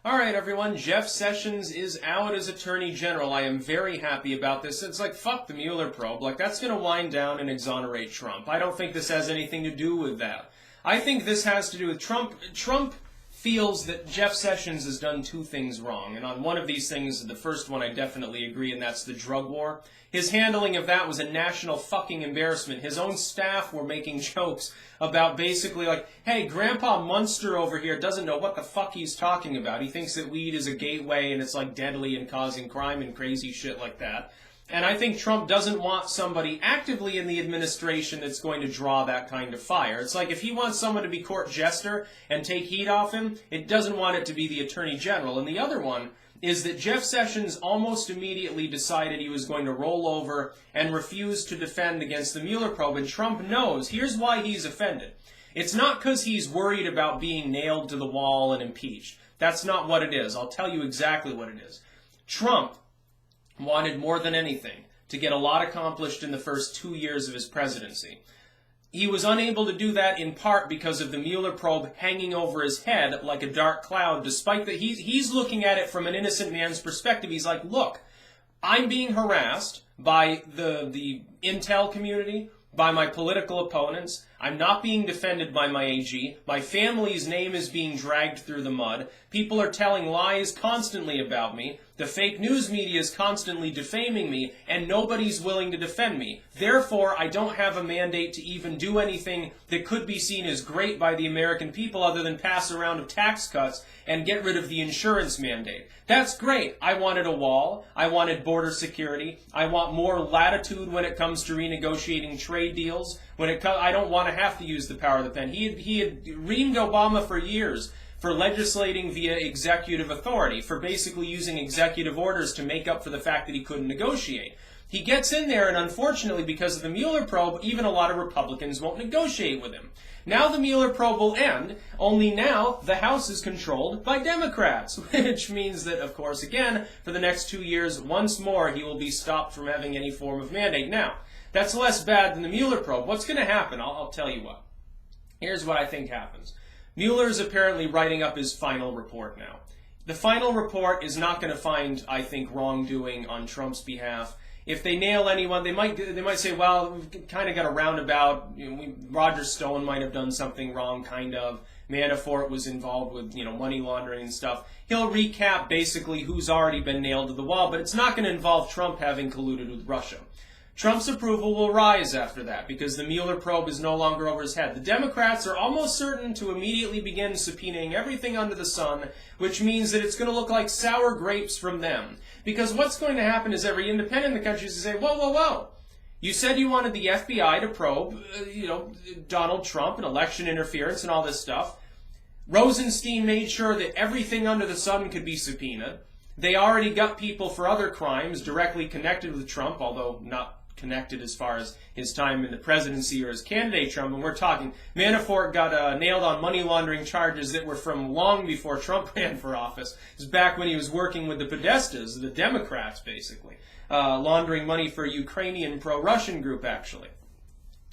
All right, everyone. Jeff Sessions is out as Attorney General. I am very happy about this. It's like, fuck the Mueller probe. Like, that's going to wind down and exonerate Trump. I don't think this has anything to do with that. I think this has to do with Trump. Trump feels that Jeff Sessions has done two things wrong. And on one of these things, the first one I definitely agree, and that's the drug war. His handling of that was a national fucking embarrassment. His own staff were making jokes about basically like, hey, Grandpa Munster over here doesn't know what the fuck he's talking about. He thinks that weed is a gateway and it's like deadly and causing crime and crazy shit like that. And I think Trump doesn't want somebody actively in the administration that's going to draw that kind of fire. It's like if he wants someone to be court jester and take heat off him, it doesn't want it to be the Attorney General. And the other one is that Jeff Sessions almost immediately decided he was going to roll over and refuse to defend against the Mueller probe. And Trump knows, here's why he's offended. It's not because he's worried about being nailed to the wall and impeached. That's not what it is. I'll tell you exactly what it is. Trump wanted more than anything to get a lot accomplished in the first 2 years of his presidency. He was unable to do that in part because of the Mueller probe hanging over his head like a dark cloud, despite that he's looking at it from an innocent man's perspective. He's like, look, I'm being harassed by the intel community, by my political opponents. I'm not being defended by my AG. My family's name is being dragged through the mud. People are telling lies constantly about me. The fake news media is constantly defaming me, and nobody's willing to defend me. Therefore, I don't have a mandate to even do anything that could be seen as great by the American people other than pass a round of tax cuts and get rid of the insurance mandate. That's great. I wanted a wall. I wanted border security. I want more latitude when it comes to renegotiating trade deals. I don't want to have to use the power of the pen. He had reamed Obama for years for legislating via executive authority, for basically using executive orders to make up for the fact that he couldn't negotiate. He gets in there, and unfortunately, because of the Mueller probe, even a lot of Republicans won't negotiate with him. Now the Mueller probe will end, only now the House is controlled by Democrats, which means that, of course, again, for the next 2 years, once more, he will be stopped from having any form of mandate. Now, that's less bad than the Mueller probe. What's going to happen? I'll tell you what. Here's what I think happens. Mueller is apparently writing up his final report now. The final report is not going to find, I think, wrongdoing on Trump's behalf. If they nail anyone, they might say, well, we've kind of got a roundabout. Roger Stone might have done something wrong, kind of. Manafort was involved with, money laundering and stuff. He'll recap basically who's already been nailed to the wall, but it's not going to involve Trump having colluded with Russia. Trump's approval will rise after that because the Mueller probe is no longer over his head. The Democrats are almost certain to immediately begin subpoenaing everything under the sun, which means that it's going to look like sour grapes from them. Because what's going to happen is every independent in the country is going to say, whoa, whoa, whoa. You said you wanted the FBI to probe, Donald Trump and election interference and all this stuff. Rosenstein made sure that everything under the sun could be subpoenaed. They already got people for other crimes directly connected with Trump, although not connected as far as his time in the presidency or as candidate Trump. And we're talking, Manafort got nailed on money laundering charges that were from long before Trump ran for office. It was back when he was working with the Podestas, the Democrats, basically. Laundering money for a Ukrainian pro-Russian group, actually.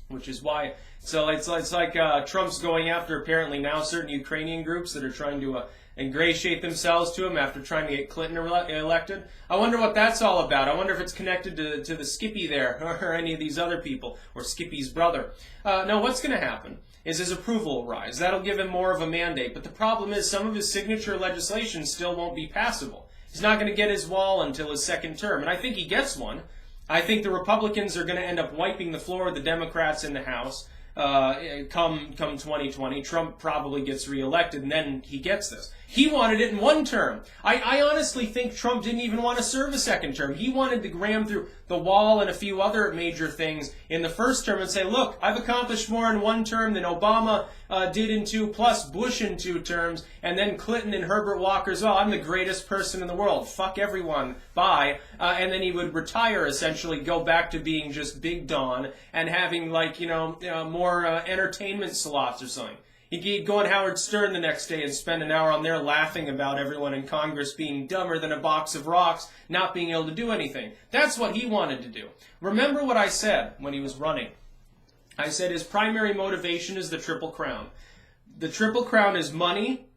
Which is why, so it's like Trump's going after apparently now certain Ukrainian groups that are trying to ingratiate themselves to him after trying to get Clinton elected. I wonder what that's all about. I wonder if it's connected to the Skippy there or any of these other people or Skippy's brother. No, what's going to happen is his approval will rise. That'll give him more of a mandate. But the problem is some of his signature legislation still won't be passable. He's not going to get his wall until his second term. And I think he gets one. I think the Republicans are going to end up wiping the floor with the Democrats in the House. Come 2020, Trump probably gets reelected, and then he gets this. He wanted it in one term. I honestly think Trump didn't even want to serve a second term. He wanted to ram through the wall and a few other major things in the first term and say, look, I've accomplished more in one term than Obama did in two, plus Bush in 2 terms, and then Clinton and Herbert Walker as well. I'm the greatest person in the world. Fuck everyone. Bye. And then he would retire, essentially, go back to being just Big Don and having, more entertainment slots or something. He'd go on Howard Stern the next day and spend an hour on there laughing about everyone in Congress being dumber than a box of rocks, not being able to do anything. That's what he wanted to do. Remember what I said when he was running. I said his primary motivation is the Triple Crown. The Triple Crown is money,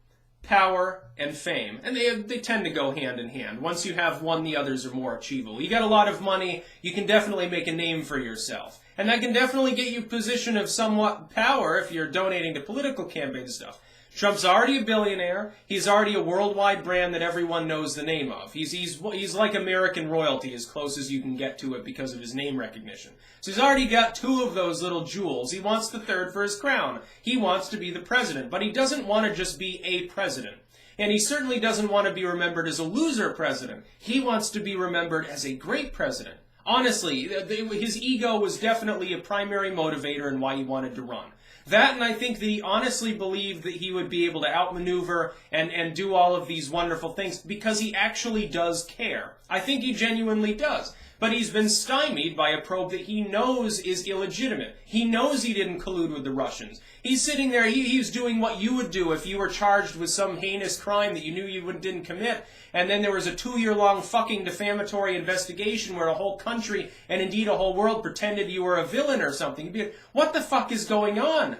power, and fame. And they tend to go hand in hand. Once you have one, the others are more achievable. You got a lot of money, you can definitely make a name for yourself. And that can definitely get you a position of somewhat power if you're donating to political campaign stuff. Trump's already a billionaire. He's already a worldwide brand that everyone knows the name of. He's like American royalty, as close as you can get to it because of his name recognition. So he's already got two of those little jewels. He wants the third for his crown. He wants to be the president, but he doesn't want to just be a president. And he certainly doesn't want to be remembered as a loser president. He wants to be remembered as a great president. Honestly, his ego was definitely a primary motivator in why he wanted to run. That, and I think that he honestly believed that he would be able to outmaneuver and do all of these wonderful things because he actually does care. I think he genuinely does. But he's been stymied by a probe that he knows is illegitimate. He knows he didn't collude with the Russians. He's sitting there, he's doing what you would do if you were charged with some heinous crime that you knew you didn't commit, and then there was a 2-year-long fucking defamatory investigation where a whole country, and indeed a whole world, pretended you were a villain or something. You'd be like, what the fuck is going on?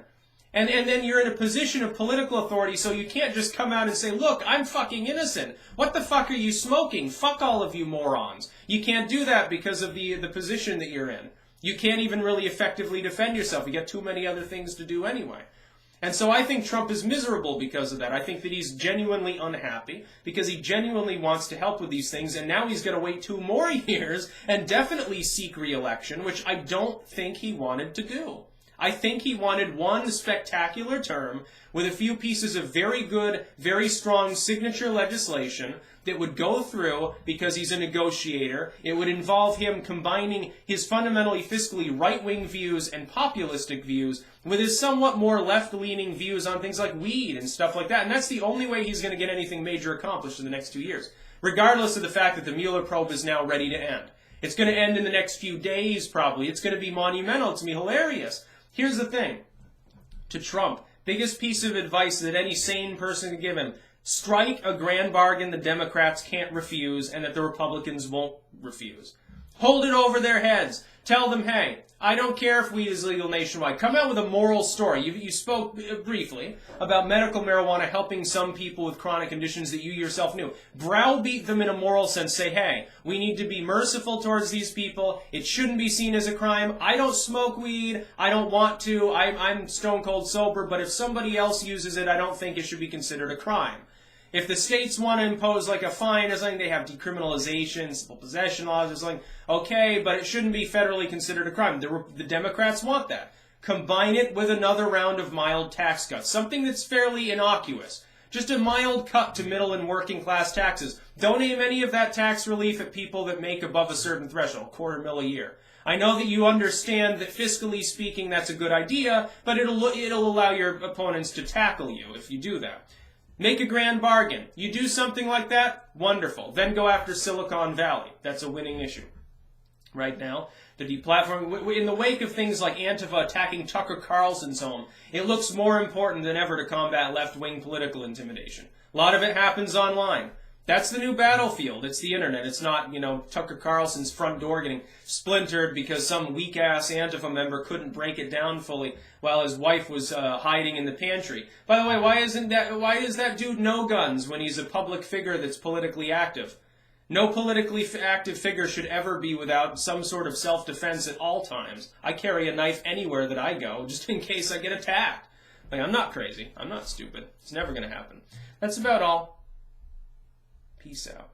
And then you're in a position of political authority, so you can't just come out and say, look, I'm fucking innocent. What the fuck are you smoking? Fuck all of you morons. You can't do that because of the position that you're in. You can't even really effectively defend yourself. You got too many other things to do anyway. And so I think Trump is miserable because of that. I think that he's genuinely unhappy because he genuinely wants to help with these things, and now he's going to wait 2 more years and definitely seek re-election, which I don't think he wanted to do. I think he wanted one spectacular term with a few pieces of very good, very strong signature legislation that would go through because he's a negotiator. It would involve him combining his fundamentally fiscally right-wing views and populistic views with his somewhat more left-leaning views on things like weed and stuff like that. And that's the only way he's going to get anything major accomplished in the next 2 years, regardless of the fact that the Mueller probe is now ready to end. It's going to end in the next few days, probably. It's going to be monumental. It's going to be hilarious. Here's the thing. To Trump, biggest piece of advice that any sane person can give him, strike a grand bargain the Democrats can't refuse and that the Republicans won't refuse. Hold it over their heads. Tell them, hey, I don't care if weed is legal nationwide. Come out with a moral story. You spoke briefly about medical marijuana helping some people with chronic conditions that you yourself knew. Browbeat them in a moral sense. Say, hey, we need to be merciful towards these people. It shouldn't be seen as a crime. I don't smoke weed. I don't want to. I'm stone cold sober. But if somebody else uses it, I don't think it should be considered a crime. If the states want to impose like a fine or something, they have decriminalization, civil possession laws or something, okay, but it shouldn't be federally considered a crime. The Democrats want that. Combine it with another round of mild tax cuts, something that's fairly innocuous. Just a mild cut to middle and working class taxes. Don't aim any of that tax relief at people that make above a certain threshold, $250,000 a year. I know that you understand that fiscally speaking that's a good idea, but it'll allow your opponents to tackle you if you do that. Make a grand bargain. You do something like that, wonderful. Then go after Silicon Valley. That's a winning issue. Right now, the deplatforming, in the wake of things like Antifa attacking Tucker Carlson's home, it looks more important than ever to combat left-wing political intimidation. A lot of it happens online. That's the new battlefield. It's the internet. It's not, Tucker Carlson's front door getting splintered because some weak-ass Antifa member couldn't break it down fully while his wife was hiding in the pantry. By the way, why is that dude no guns when he's a public figure that's politically active? No politically active figure should ever be without some sort of self-defense at all times. I carry a knife anywhere that I go, just in case I get attacked. I'm not crazy. I'm not stupid. It's never going to happen. That's about all. Peace out.